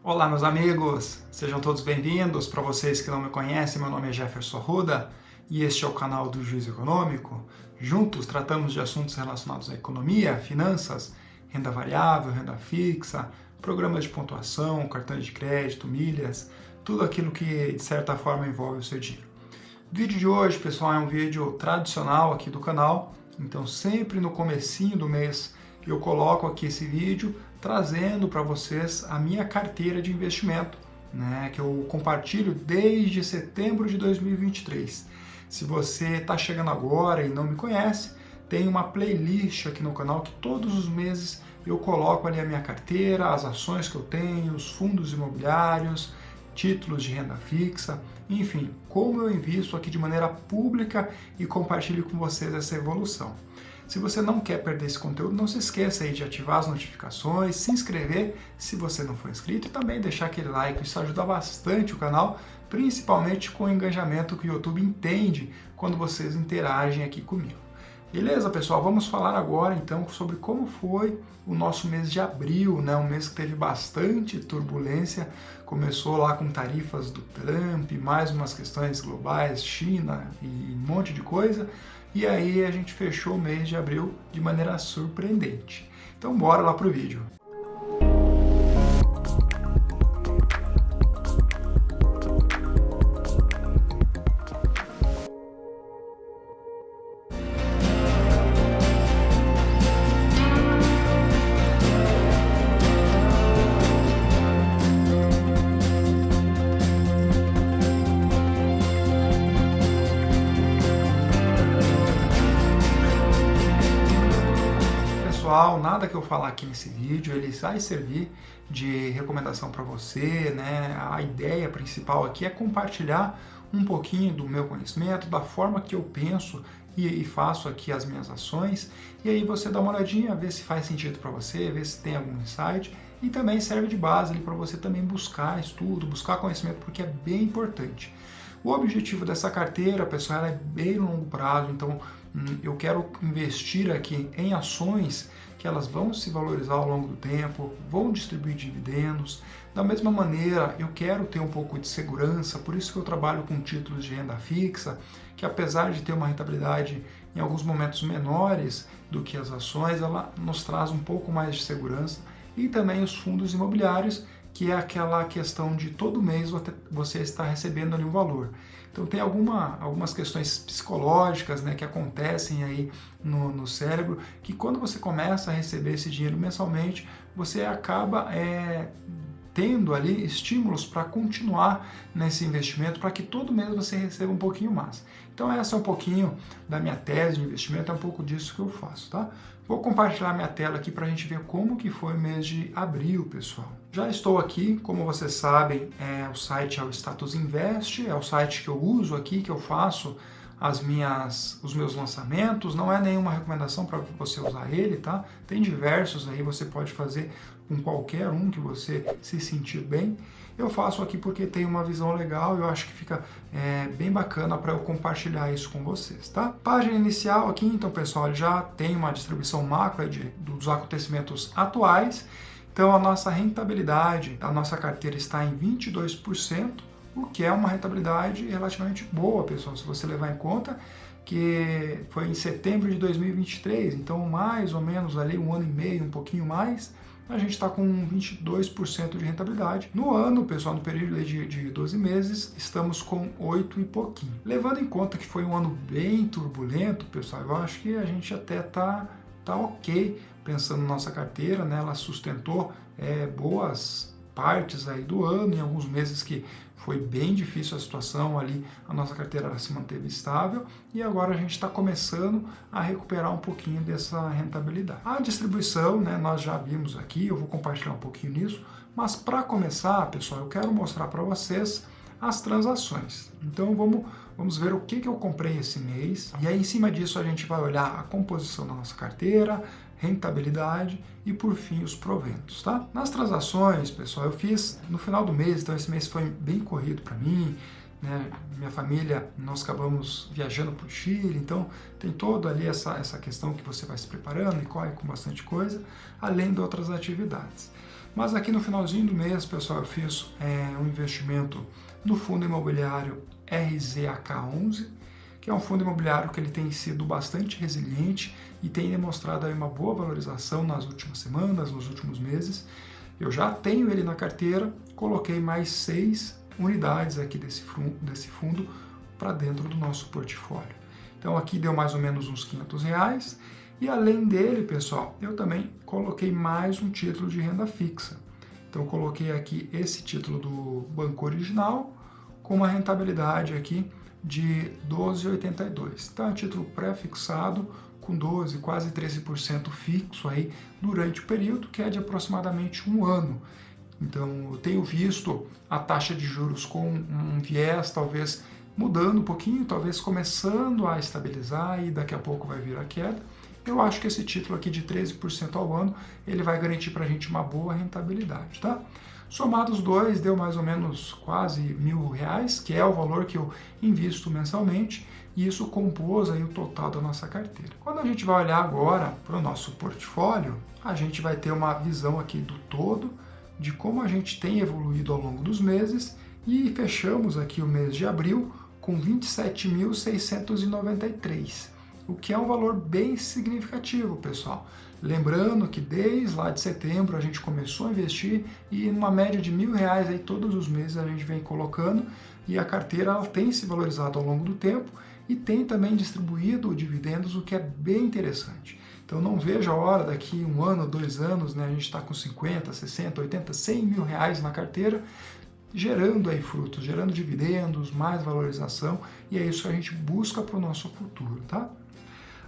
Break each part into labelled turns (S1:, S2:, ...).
S1: Olá, meus amigos! Sejam todos bem-vindos. Para vocês que não me conhecem, meu nome é Jefferson Arruda e este é o canal do Juízo Econômico. Juntos tratamos de assuntos relacionados à economia, finanças, renda variável, renda fixa, programas de pontuação, cartões de crédito, milhas, tudo aquilo que de certa forma envolve o seu dinheiro. O vídeo de hoje, pessoal, é um vídeo tradicional aqui do canal, então sempre no comecinho do mês eu coloco aqui esse vídeo trazendo para vocês a minha carteira de investimento, né, que eu compartilho desde setembro de 2023. Se você está chegando agora e não me conhece, tem uma playlist aqui no canal que todos os meses eu coloco ali a minha carteira, as ações que eu tenho, os fundos imobiliários, títulos de renda fixa, enfim, como eu invisto aqui de maneira pública e compartilho com vocês essa evolução. Se você não quer perder esse conteúdo, não se esqueça aí de ativar as notificações, se inscrever se você não for inscrito e também deixar aquele like, isso ajuda bastante o canal, principalmente com o engajamento que o YouTube entende quando vocês interagem aqui comigo. Beleza, pessoal? Vamos falar agora então sobre como foi o nosso mês de abril, né? Um mês que teve bastante turbulência, começou lá com tarifas do Trump, mais umas questões globais, China e um monte de coisa, e aí a gente fechou o mês de abril de maneira surpreendente. Então bora lá pro vídeo. Nada que eu falar aqui nesse vídeo, ele vai servir de recomendação para você, né? A ideia principal aqui é compartilhar um pouquinho do meu conhecimento, da forma que eu penso e faço aqui as minhas ações, e aí você dá uma olhadinha, ver se faz sentido para você, ver se tem algum insight, e também serve de base para você também buscar estudo, buscar conhecimento, porque é bem importante. O objetivo dessa carteira, pessoal, ela é bem longo prazo, então eu quero investir aqui em ações que elas vão se valorizar ao longo do tempo, vão distribuir dividendos. Da mesma maneira, eu quero ter um pouco de segurança, por isso que eu trabalho com títulos de renda fixa, que apesar de ter uma rentabilidade em alguns momentos menores do que as ações, ela nos traz um pouco mais de segurança. E também os fundos imobiliários, que é aquela questão de todo mês você está recebendo ali um valor. Então tem algumas questões psicológicas, né, que acontecem aí no cérebro, que quando você começa a receber esse dinheiro mensalmente, você acaba tendo ali estímulos para continuar nesse investimento, para que todo mês você receba um pouquinho mais. Então essa é um pouquinho da minha tese de investimento, é um pouco disso que eu faço, tá? Vou compartilhar minha tela aqui para a gente ver como que foi o mês de abril, pessoal. Já estou aqui, como vocês sabem, o site é o Status Invest, é o site que eu uso aqui, que eu faço os meus lançamentos, não é nenhuma recomendação para você usar ele, tá? Tem diversos aí, você pode fazer com qualquer um que você se sentir bem. Eu faço aqui porque tem uma visão legal e eu acho que fica bem bacana para eu compartilhar isso com vocês, tá? Página inicial aqui, então, pessoal, já tem uma distribuição macro dos acontecimentos atuais. Então, a nossa rentabilidade, a nossa carteira está em 22%, o que é uma rentabilidade relativamente boa, pessoal, se você levar em conta que foi em setembro de 2023, então mais ou menos ali um ano e meio, um pouquinho mais, a gente está com 22% de rentabilidade. No ano, pessoal, no período de 12 meses, estamos com 8 e pouquinho. Levando em conta que foi um ano bem turbulento, pessoal, eu acho que a gente até tá ok pensando na nossa carteira, né? Ela sustentou boas partes aí do ano, em alguns meses que foi bem difícil a situação ali, a nossa carteira se manteve estável e agora a gente está começando a recuperar um pouquinho dessa rentabilidade. A distribuição, né, nós já vimos aqui, eu vou compartilhar um pouquinho nisso, mas para começar, pessoal, eu quero mostrar para vocês as transações. Então vamos ver o que eu comprei esse mês e aí em cima disso a gente vai olhar a composição da nossa carteira, rentabilidade e por fim os proventos, tá? Nas transações, pessoal, eu fiz no final do mês, então esse mês foi bem corrido para mim, né? Minha família, nós acabamos viajando para o Chile, então tem toda ali essa questão que você vai se preparando e corre com bastante coisa, além de outras atividades. Mas aqui no finalzinho do mês, pessoal, eu fiz um investimento no fundo imobiliário RZAK11, que é um fundo imobiliário que ele tem sido bastante resiliente e tem demonstrado aí uma boa valorização nas últimas semanas, nos últimos meses. Eu já tenho ele na carteira, coloquei mais 6 unidades aqui desse fundo para dentro do nosso portfólio. Então aqui deu mais ou menos uns R$500. E além dele, pessoal, eu também coloquei mais um título de renda fixa. Então eu coloquei aqui esse título do Banco Original com uma rentabilidade aqui de 12,82. Então é um título pré-fixado com 12, quase 13% fixo aí durante o período, que é de aproximadamente um ano. Então eu tenho visto a taxa de juros com um viés talvez mudando um pouquinho, talvez começando a estabilizar e daqui a pouco vai vir a queda. Eu acho que esse título aqui de 13% ao ano, ele vai garantir para a gente uma boa rentabilidade, tá? Somados os dois, deu mais ou menos quase R$1.000, que é o valor que eu invisto mensalmente, e isso compôs aí o total da nossa carteira. Quando a gente vai olhar agora para o nosso portfólio, a gente vai ter uma visão aqui do todo, de como a gente tem evoluído ao longo dos meses, e fechamos aqui o mês de abril com 27.693. O que é um valor bem significativo, pessoal. Lembrando que desde lá de setembro a gente começou a investir e numa média de R$1.000 aí todos os meses a gente vem colocando e a carteira ela tem se valorizado ao longo do tempo e tem também distribuído dividendos, o que é bem interessante. Então não vejo a hora daqui 1 ano, 2 anos, né, a gente está com 50, 60, 80, 100 mil reais na carteira, gerando aí frutos, gerando dividendos, mais valorização, e é isso que a gente busca para o nosso futuro, tá?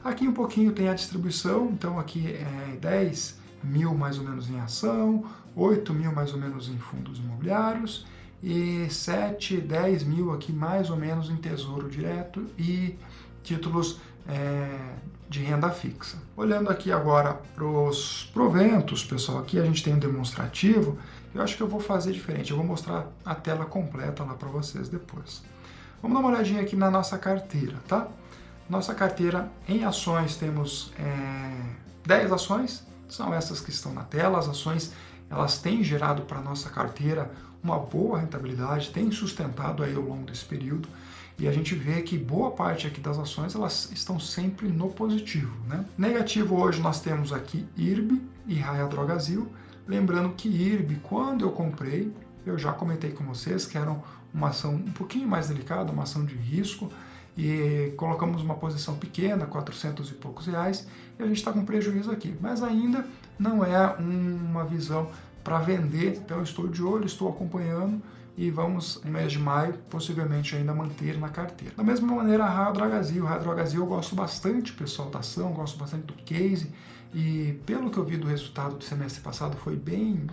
S1: Aqui um pouquinho tem a distribuição, então aqui é 10 mil mais ou menos em ação, 8 mil mais ou menos em fundos imobiliários e 7, 10 mil aqui mais ou menos em tesouro direto e títulos de renda fixa. Olhando aqui agora para os proventos, pessoal, aqui a gente tem um demonstrativo, eu acho que eu vou fazer diferente, eu vou mostrar a tela completa lá para vocês depois. Vamos dar uma olhadinha aqui na nossa carteira, tá? Nossa carteira em ações temos 10 ações, são essas que estão na tela. As ações elas têm gerado para a nossa carteira uma boa rentabilidade, têm sustentado aí ao longo desse período e a gente vê que boa parte aqui das ações elas estão sempre no positivo, né? Negativo hoje nós temos aqui IRB e Raia Drogasil, lembrando que IRB quando eu comprei, eu já comentei com vocês que era uma ação um pouquinho mais delicada, uma ação de risco, e colocamos uma posição pequena, 400 e poucos reais, e a gente está com prejuízo aqui. Mas ainda não é uma visão para vender, então eu estou de olho, estou acompanhando e vamos, no mês de maio, possivelmente ainda manter na carteira. Da mesma maneira, a Raia Drogasil. A Raia Drogasil eu gosto bastante, pessoal, da ação, gosto bastante do case, e pelo que eu vi do resultado do semestre passado, foi bem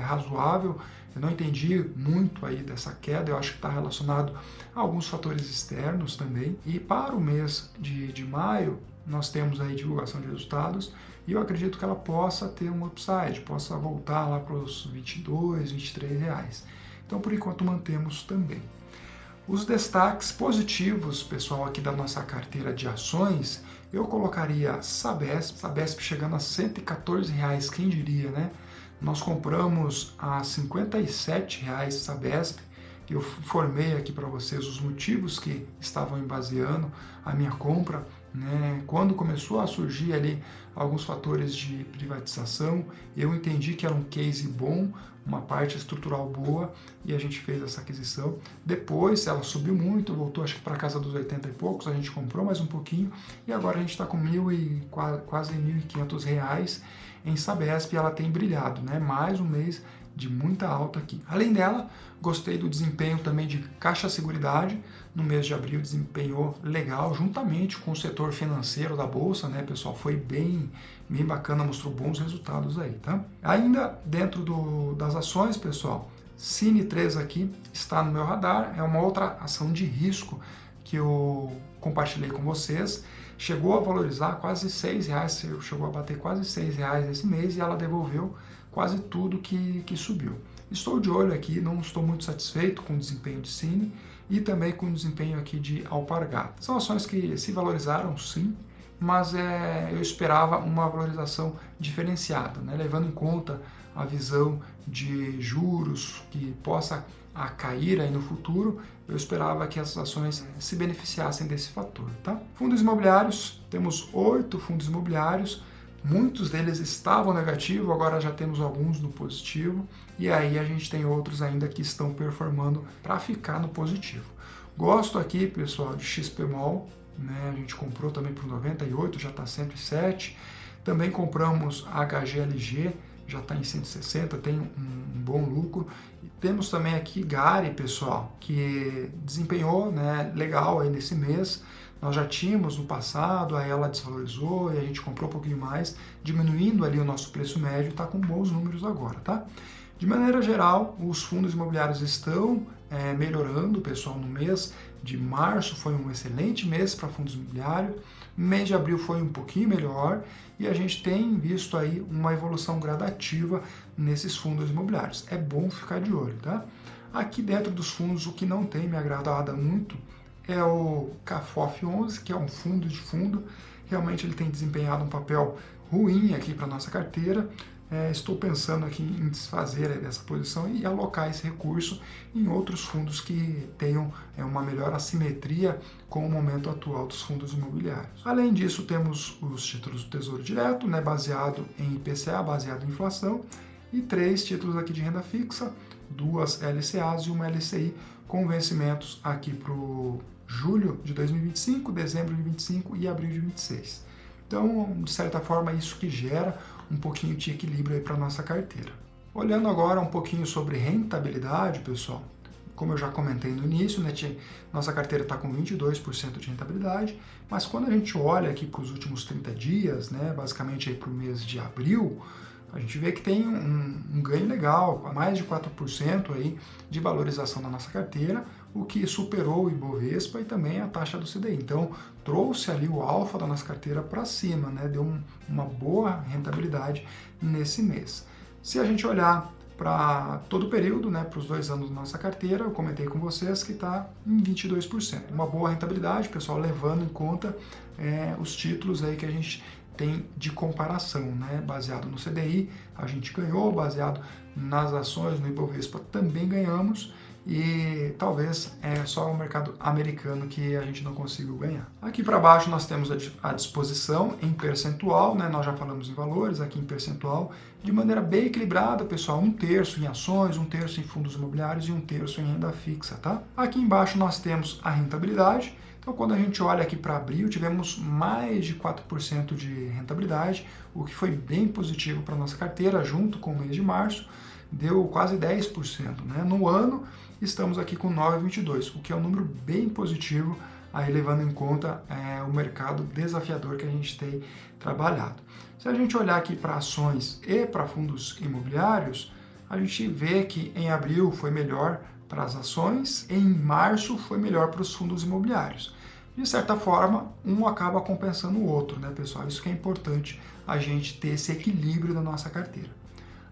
S1: razoável. Eu não entendi muito aí dessa queda, eu acho que está relacionado a alguns fatores externos também. E para o mês de maio, nós temos aí divulgação de resultados e eu acredito que ela possa ter um upside, possa voltar lá para os 22, 23 reais. Então, por enquanto, mantemos também. Os destaques positivos, pessoal, aqui da nossa carteira de ações, eu colocaria Sabesp chegando a R$114, quem diria, né? Nós compramos a R$57 Sabesp. Eu informei aqui para vocês os motivos que estavam embaseando a minha compra, né? Quando começou a surgir ali alguns fatores de privatização, eu entendi que era um case bom, uma parte estrutural boa, e a gente fez essa aquisição. Depois ela subiu muito, voltou acho que para casa dos 80 e poucos, a gente comprou mais um pouquinho, e agora a gente está com quase R$1.500 em Sabesp, e ela tem brilhado, né? Mais um mês de muita alta aqui. Além dela, gostei do desempenho também de Caixa Seguridade. No mês de abril desempenhou legal, juntamente com o setor financeiro da Bolsa, né, pessoal? Foi bem bacana, mostrou bons resultados aí, tá? Ainda dentro das ações, pessoal, Cine3 aqui está no meu radar, é uma outra ação de risco que eu compartilhei com vocês. Chegou a valorizar quase R$6, chegou a bater quase R$6 esse mês e ela devolveu quase tudo que subiu. Estou de olho aqui, não estou muito satisfeito com o desempenho de Cine e também com o desempenho aqui de Alpargatas. São ações que se valorizaram sim, mas eu esperava uma valorização diferenciada, né? Levando em conta a visão de juros que possa a cair aí no futuro, eu esperava que essas ações se beneficiassem desse fator, tá? Fundos imobiliários, temos 8 fundos imobiliários, muitos deles estavam negativos, agora já temos alguns no positivo, e aí a gente tem outros ainda que estão performando para ficar no positivo. Gosto aqui, pessoal, de XPMOL, né? A gente comprou também por 98, já está 107. Também compramos HGLG, já está em 160, tem um bom lucro. E temos também aqui Gari, pessoal, que desempenhou, né, legal aí nesse mês. Nós já tínhamos no passado, aí ela desvalorizou e a gente comprou um pouquinho mais, diminuindo ali o nosso preço médio, está com bons números agora, tá? De maneira geral, os fundos imobiliários estão melhorando, pessoal, no mês de março foi um excelente mês para fundos imobiliários, mês de abril foi um pouquinho melhor e a gente tem visto aí uma evolução gradativa nesses fundos imobiliários. É bom ficar de olho, tá? Aqui dentro dos fundos, o que não tem me agradado muito é o CAFOF 11, que é um fundo de fundo. Realmente ele tem desempenhado um papel ruim aqui para nossa carteira. Estou pensando aqui em desfazer essa posição e alocar esse recurso em outros fundos que tenham uma melhor assimetria com o momento atual dos fundos imobiliários. Além disso, temos os títulos do Tesouro Direto, né, baseado em IPCA, baseado em inflação, e 3 títulos aqui de renda fixa, 2 LCAs e uma LCI, com vencimentos aqui para o julho de 2025, dezembro de 2025 e abril de 2026. Então, de certa forma, isso que gera um pouquinho de equilíbrio aí para a nossa carteira. Olhando agora um pouquinho sobre rentabilidade, pessoal, como eu já comentei no início, né, nossa carteira está com 22% de rentabilidade, mas quando a gente olha aqui para os últimos 30 dias, né, basicamente aí para o mês de abril, a gente vê que tem um ganho legal, mais de 4% aí de valorização da nossa carteira, o que superou o Ibovespa e também a taxa do CDI. Então, trouxe ali o alfa da nossa carteira para cima, né? Deu uma boa rentabilidade nesse mês. Se a gente olhar para todo o período, né, para os 2 anos da nossa carteira, eu comentei com vocês que está em 22%. Uma boa rentabilidade, pessoal, levando em conta os títulos aí que a gente tem de comparação, né? Baseado no CDI, a gente ganhou, baseado nas ações no Ibovespa também ganhamos, e talvez é só o mercado americano que a gente não conseguiu ganhar. Aqui para baixo nós temos a disposição em percentual, né? Nós já falamos em valores, aqui em percentual, de maneira bem equilibrada, pessoal, 1/3 em ações, 1/3 em fundos imobiliários e 1/3 em renda fixa, tá? Aqui embaixo nós temos a rentabilidade. Então, quando a gente olha aqui para abril, tivemos mais de 4% de rentabilidade, o que foi bem positivo para a nossa carteira, junto com o mês de março, deu quase 10%. Né? No ano, estamos aqui com 9,22%, o que é um número bem positivo, aí levando em conta o mercado desafiador que a gente tem trabalhado. Se a gente olhar aqui para ações e para fundos imobiliários, a gente vê que em abril foi melhor para as ações, em março foi melhor para os fundos imobiliários. De certa forma, um acaba compensando o outro, né, pessoal? Isso que é importante, a gente ter esse equilíbrio na nossa carteira.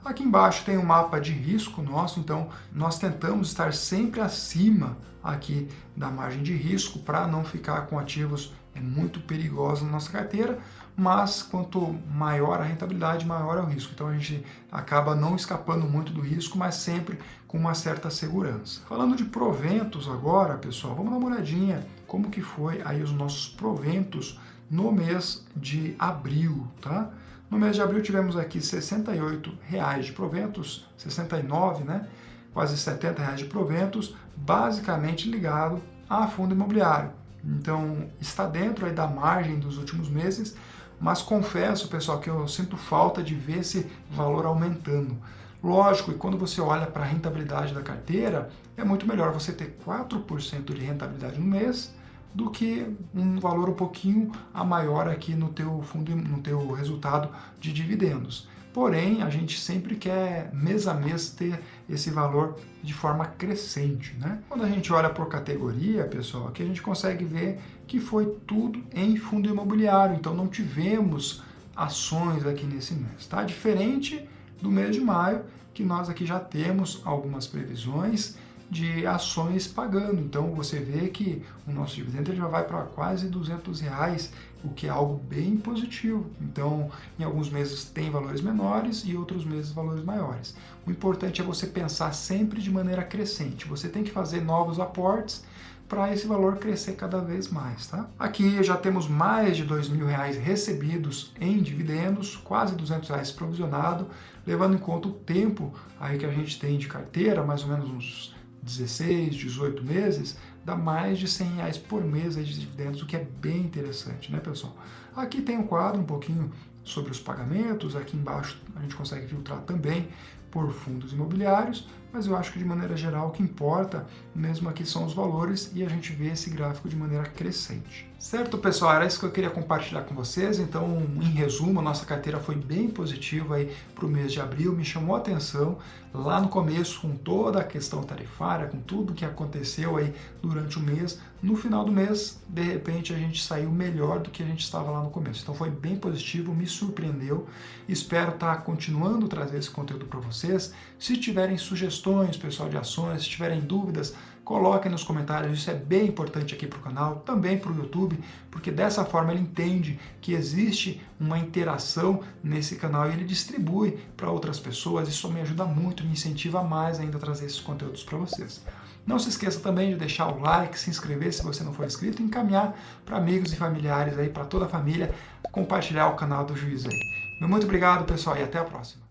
S1: Aqui embaixo tem um mapa de risco nosso, então nós tentamos estar sempre acima aqui da margem de risco para não ficar com ativos muito perigosos na nossa carteira, mas quanto maior a rentabilidade, maior é o risco. Então a gente acaba não escapando muito do risco, mas sempre com uma certa segurança. Falando de proventos agora, pessoal, vamos dar uma olhadinha como que foi aí os nossos proventos no mês de abril, tá? No mês de abril tivemos aqui R$ 68 de proventos, 69, né? Quase R$ 70 de proventos, basicamente ligado a fundo imobiliário. Então, está dentro aí da margem dos últimos meses, mas confesso, pessoal, que eu sinto falta de ver esse valor aumentando. Lógico, e quando você olha para a rentabilidade da carteira, é muito melhor você ter 4% de rentabilidade no mês do que um valor um pouquinho a maior aqui no teu fundo, no teu resultado de dividendos. Porém, a gente sempre quer mês a mês ter esse valor de forma crescente, né? Quando a gente olha por categoria, pessoal, aqui a gente consegue ver que foi tudo em fundo imobiliário, então não tivemos ações aqui nesse mês, tá? Diferente do mês de maio, que nós aqui já temos algumas previsões de ações pagando. Então você vê que o nosso dividendo ele já vai para quase R$ 200, o que é algo bem positivo. Então, em alguns meses tem valores menores e outros meses valores maiores. O importante é você pensar sempre de maneira crescente. Você tem que fazer novos aportes para esse valor crescer cada vez mais, tá? Aqui já temos mais de R$ 2.000 recebidos em dividendos, quase R$ 200 provisionado, levando em conta o tempo aí que a gente tem de carteira, mais ou menos uns 16, 18 meses, dá mais de R$ 100 por mês aí de dividendos, o que é bem interessante, né, pessoal? Aqui tem um quadro um pouquinho sobre os pagamentos, aqui embaixo a gente consegue filtrar também por fundos imobiliários, mas eu acho que de maneira geral o que importa mesmo aqui são os valores e a gente vê esse gráfico de maneira crescente. Certo, pessoal? Era isso que eu queria compartilhar com vocês. Então, em resumo, a nossa carteira foi bem positiva aí para o mês de abril, me chamou a atenção lá no começo com toda a questão tarifária, com tudo que aconteceu aí durante o mês. No final do mês, de repente, a gente saiu melhor do que a gente estava lá no começo. Então foi bem positivo, me surpreendeu. Espero estar continuando a trazer esse conteúdo para vocês. Se tiverem sugestões, pessoal, de ações, se tiverem dúvidas, coloquem nos comentários, isso é bem importante aqui para o canal, também para o YouTube, porque dessa forma ele entende que existe uma interação nesse canal e ele distribui para outras pessoas. Isso me ajuda muito, me incentiva mais ainda a trazer esses conteúdos para vocês. Não se esqueça também de deixar o like, se inscrever se você não for inscrito e encaminhar para amigos e familiares aí, para toda a família, compartilhar o canal do Juiz aí. Muito obrigado, pessoal, e até a próxima.